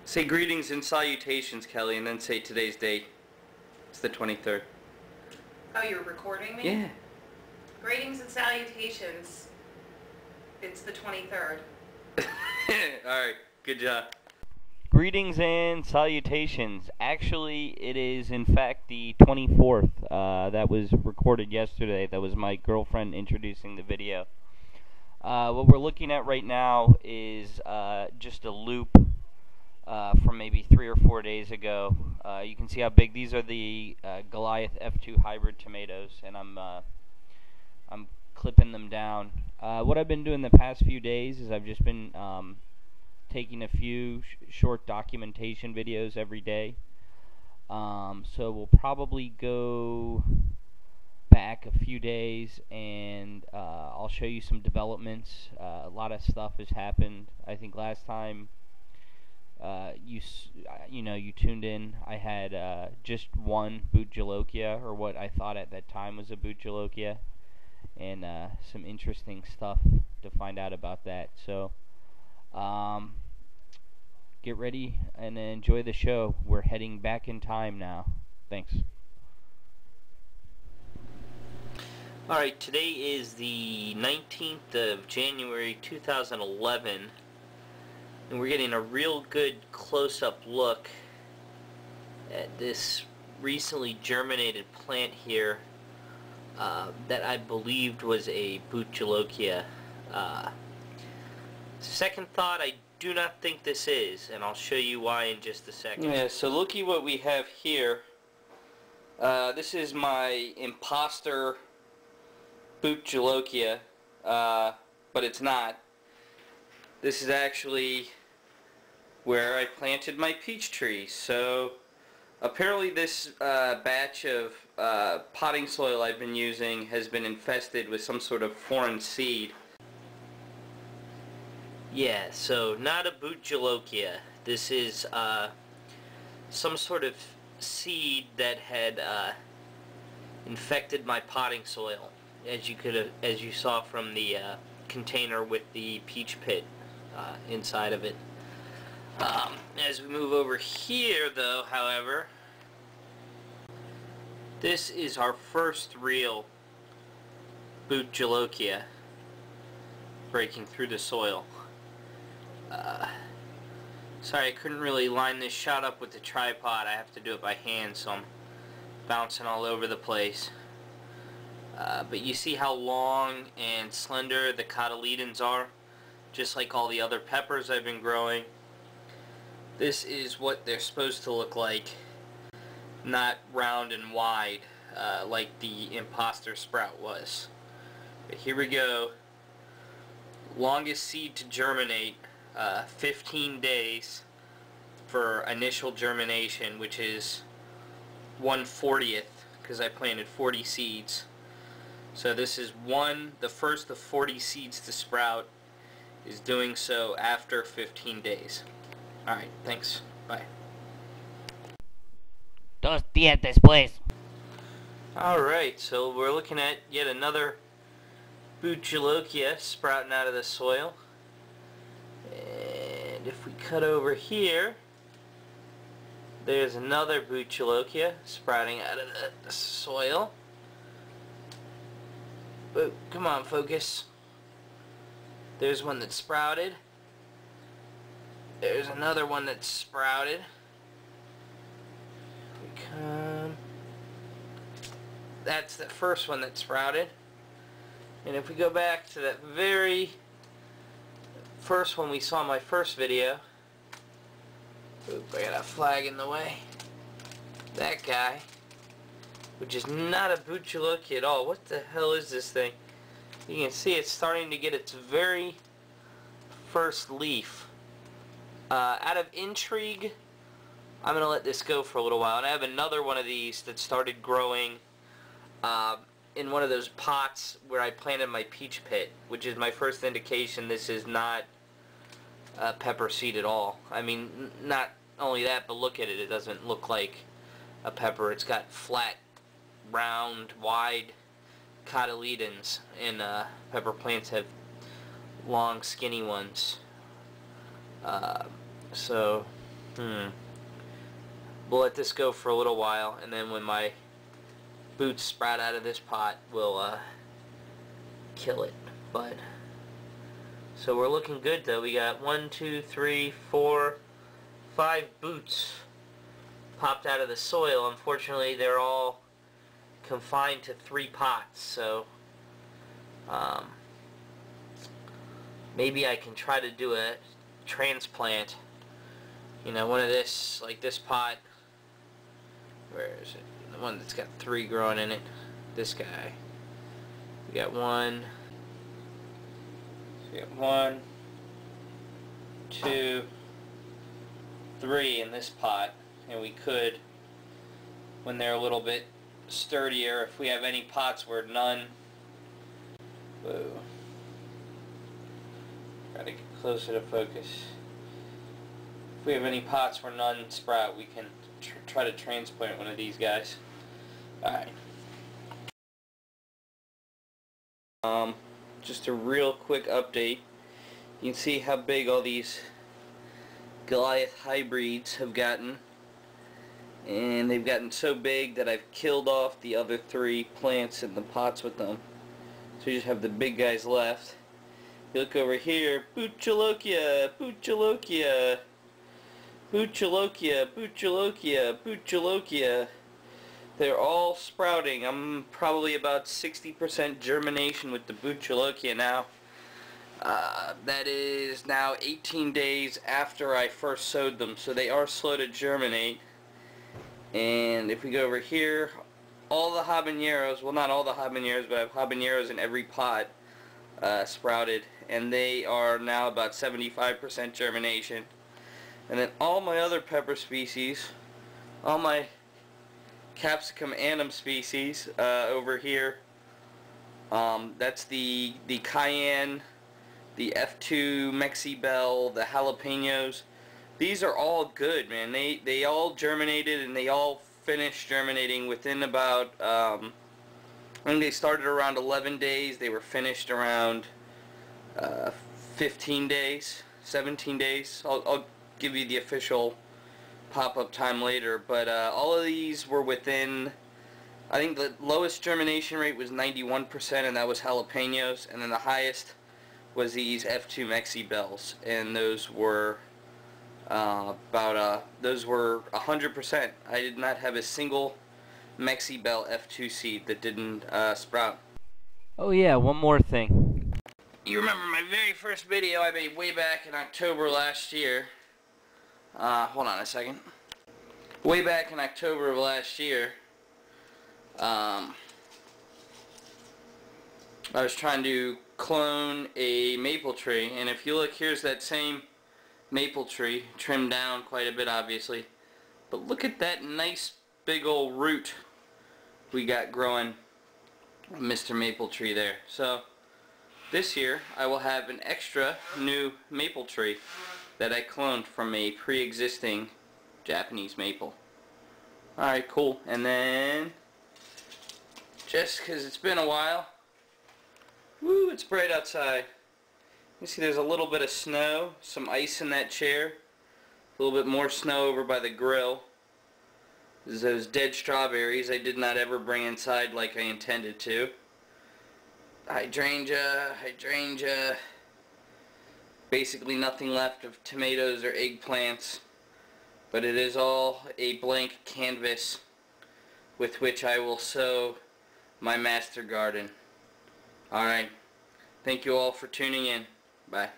Say greetings and salutations, Kelly, and then say today's date. It's the 23rd. Oh, you're recording me? Yeah. Greetings and salutations. It's the 23rd. Alright, good job. Greetings and salutations. Actually, it is in fact the 24th. That was recorded yesterday. That was my girlfriend introducing the video. What we're looking at right now is just a loop from maybe 3 or 4 days ago. You can see how big these are. The Goliath F2 hybrid tomatoes, and I'm clipping them down. What I've been doing the past few days is I've just been taking a few short documentation videos every day. So we'll probably go back a few days and I'll show you some developments. A lot of stuff has happened. I think last time you tuned in, I had just one Bhut Jolokia, or what I thought at that time was a Bhut Jolokia, and some interesting stuff to find out about that. So get ready and enjoy the show. We're heading back in time now. Thanks. Alright, today is the 19th of January 2011, and we're getting a real good close-up look at this recently germinated plant here that I believed was a Bhut Jolokia. Second thought, I do not think this is, and I'll show you why in just a second. Yeah, so looky what we have here. This is my imposter Bhut Jolokia, but it's not. This is actually where I planted my peach trees. So apparently this batch of potting soil I've been using has been infested with some sort of foreign seed. Yeah, so not a Bhut Jolokia. This is some sort of seed that had infected my potting soil, as you saw from the container with the peach pit inside of it. As we move over here, though, however, this is our first real Bhut Jolokia breaking through the soil. Sorry, I couldn't really line this shot up with the tripod. I have to do it by hand, so I'm bouncing all over the place. But you see how long and slender the cotyledons are, just like all the other peppers I've been growing. This is what they're supposed to look like, not round and wide like the imposter sprout was. But here we go. Longest seed to germinate, 15 days for initial germination, which is 1/40th, because I planted 40 seeds. So this is the first of 40 seeds to sprout is doing so after 15 days. Alright, thanks. Bye. 2 días después. Alright, so we're looking at yet another Bhut Jolokia sprouting out of the soil. And if we cut over here, there's another Bhut Jolokia sprouting out of the soil. Oh, come on, focus. There's one that sprouted. There's another one that sprouted. That's the first one that sprouted. And if we go back to that very first one we saw in my first video. Oop, I got a flag in the way. That guy, which is not a Bhut Jolokia at all. What the hell is this thing? You can see it's starting to get its very first leaf. Out of intrigue, I'm going to let this go for a little while. And I have another one of these that started growing in one of those pots where I planted my peach pit, which is my first indication this is not pepper seed at all. I mean, not only that, but look at it. It doesn't look like a pepper. It's got flat, round, wide cotyledons, and pepper plants have long, skinny ones. So We'll let this go for a little while, and then when my boots sprout out of this pot, we'll kill it. But so we're looking good though. We got 1, 2, 3, 4, 5 boots popped out of the soil. Unfortunately, they're all confined to 3 pots, so maybe I can try to do a transplant. You know, one of this, like this pot. Where is it? The one that's got 3 growing in it. This guy. We got 1. So we got 1, 2, 3 in this pot, and we could, when they're a little bit sturdier, if we have any pots where none. Whoa. Gotta get closer to focus. If we have any pots where none sprout, we can try to transplant one of these guys. Alright. Just a real quick update. You can see how big all these Goliath hybrids have gotten. And they've gotten so big that I've killed off the other 3 plants in the pots with them. So you just have the big guys left. You look over here, Bhut Jolokias, Bhut Jolokias, Bhut Jolokias, Bhut Jolokias, Bhut Jolokias. They're all sprouting. I'm probably about 60% germination with the Bhut Jolokias now. That is now 18 days after I first sowed them, so they are slow to germinate. And if we go over here, all the habaneros, well not all the habaneros, but I have habaneros in every pot sprouted, and they are now about 75% germination. And then all my other pepper species, all my Capsicum annum species over here, that's the cayenne, the F2 Mexi Bell, the jalapenos. These are all good, man. They all germinated, and they all finished germinating within about I think they started around 11 days. They were finished around 15 days, 17 days. I'll give you the official pop-up time later, but all of these were within, I think the lowest germination rate was 91%, and that was jalapenos, and then the highest was these F2 Mexi Bells, and those were those were 100%. I did not have a single Mexi Bell F2 seed that didn't sprout. Oh yeah, one more thing. You remember my very first video I made way back in October last year. Hold on a second. Way back in October of last year, I was trying to clone a maple tree, and if you look, here's that same maple tree, trimmed down quite a bit obviously, but look at that nice big old root we got growing, Mr. Maple Tree there. So this year I will have an extra new maple tree that I cloned from a pre-existing Japanese maple. Alright, cool. And then, just because it's been a while, woo, it's bright outside. You see there's a little bit of snow, some ice in that chair, a little bit more snow over by the grill. There's those dead strawberries I did not ever bring inside like I intended to. Hydrangea, hydrangea. Basically nothing left of tomatoes or eggplants, but it is all a blank canvas with which I will sow my master garden. Alright, thank you all for tuning in. Bye.